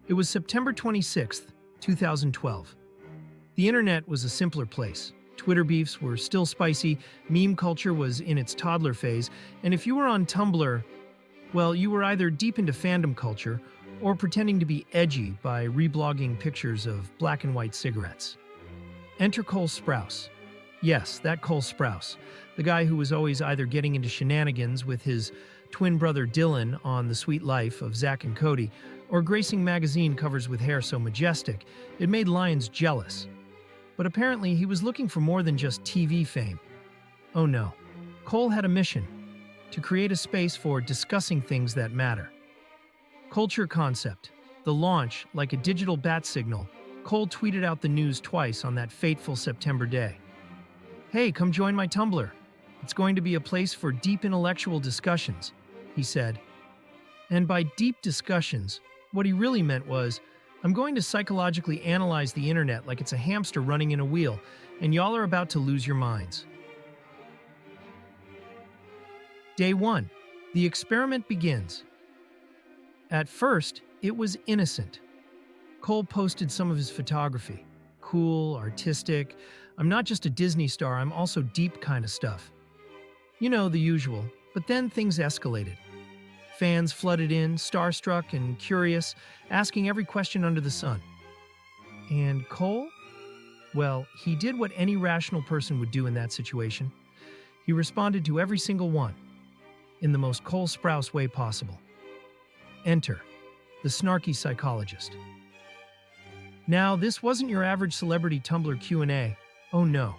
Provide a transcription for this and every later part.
It was September 26th, 2012. The internet was a simpler place. Twitter beefs were still spicy, meme culture was in its toddler phase, and if you were on Tumblr, well, you were either deep into fandom culture or pretending to be edgy by reblogging pictures of black and white cigarettes. Enter Cole Sprouse. Yes, that Cole Sprouse, the guy who was always either getting into shenanigans with his twin brother Dylan on The Sweet Life of Zack and Cody, or gracing magazine covers with hair so majestic it made lions jealous. But apparently he was looking for more than just TV fame. Oh no, Cole had a mission: to create a space for discussing things that matter. Coleture Concept. The launch, like a digital bat signal, Cole tweeted out the news twice on that fateful September day. "Hey, come join my Tumblr. It's going to be a place for deep intellectual discussions," he said. And by deep discussions, what he really meant was, I'm going to psychologically analyze the internet like it's a hamster running in a wheel, and y'all are about to lose your minds. Day 1. The experiment begins. At first, it was innocent. Cole posted some of his photography. Cool, artistic, I'm not just a Disney star, I'm also deep kind of stuff. You know, the usual, but then things escalated. Fans flooded in, starstruck and curious, asking every question under the sun. And Cole? Well, he did what any rational person would do in that situation. He responded to every single one, in the most Cole Sprouse way possible. Enter the snarky psychologist. Now, this wasn't your average celebrity Tumblr Q&A. Oh no.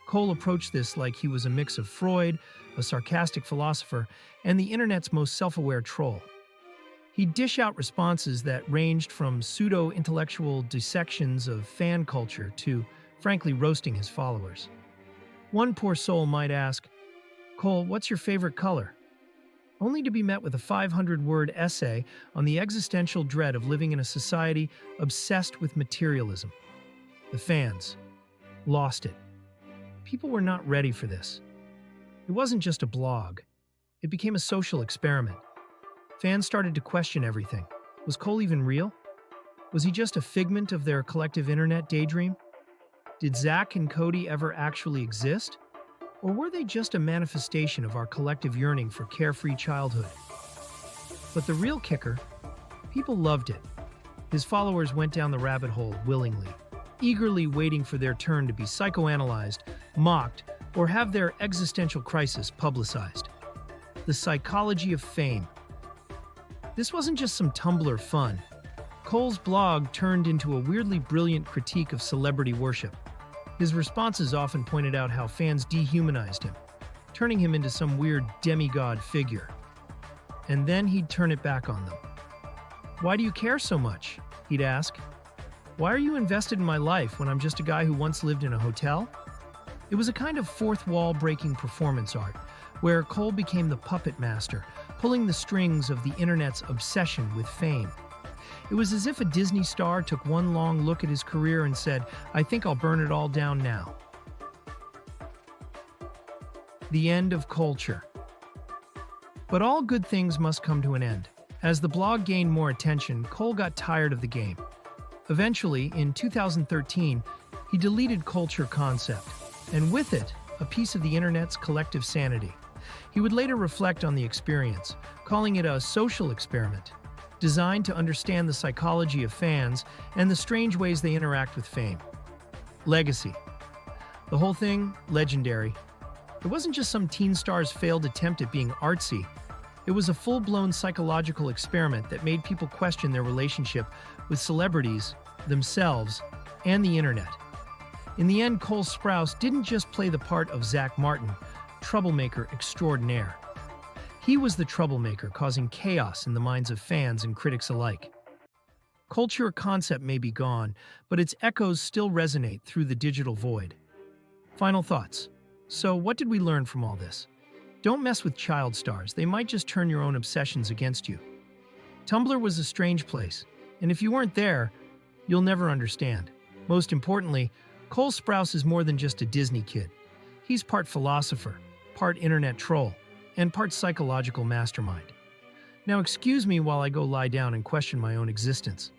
Cole approached this like he was a mix of Freud, a sarcastic philosopher, and the internet's most self-aware troll. He'd dish out responses that ranged from pseudo-intellectual dissections of fan culture to, frankly, roasting his followers. One poor soul might ask, "Cole, what's your favorite color?" Only to be met with a 500-word essay on the existential dread of living in a society obsessed with materialism. The fans lost it. People were not ready for this. It wasn't just a blog. It became a social experiment. Fans started to question everything. Was Cole even real? Was he just a figment of their collective internet daydream? Did Zack and Cody ever actually exist? Or were they just a manifestation of our collective yearning for carefree childhood? But the real kicker, people loved it. His followers went down the rabbit hole willingly, eagerly waiting for their turn to be psychoanalyzed, mocked, or have their existential crisis publicized. The psychology of fame. This wasn't just some Tumblr fun. Cole's blog turned into a weirdly brilliant critique of celebrity worship. His responses often pointed out how fans dehumanized him, turning him into some weird demigod figure. And then he'd turn it back on them. "Why do you care so much?" he'd ask. "Why are you invested in my life when I'm just a guy who once lived in a hotel?" It was a kind of fourth wall breaking performance art, where Cole became the puppet master, pulling the strings of the internet's obsession with fame. It was as if a Disney star took one long look at his career and said, "I think I'll burn it all down now." The end of culture. But all good things must come to an end. As the blog gained more attention, Cole got tired of the game. Eventually, in 2013, he deleted Coleture Concept, and with it, a piece of the internet's collective sanity. He would later reflect on the experience, calling it a social experiment, designed to understand the psychology of fans and the strange ways they interact with fame. Legacy. The whole thing, legendary. It wasn't just some teen star's failed attempt at being artsy. It was a full-blown psychological experiment that made people question their relationship with celebrities, themselves, and the internet. In the end, Cole Sprouse didn't just play the part of Zack Martin, troublemaker extraordinaire. He was the troublemaker causing chaos in the minds of fans and critics alike. Coleture Concept may be gone, but its echoes still resonate through the digital void. Final thoughts. So, what did we learn from all this? Don't mess with child stars. They might just turn your own obsessions against you. Tumblr was a strange place, and if you weren't there, you'll never understand. Most importantly, Cole Sprouse is more than just a Disney kid. He's part philosopher, part internet troll, and part psychological mastermind. Now excuse me while I go lie down and question my own existence.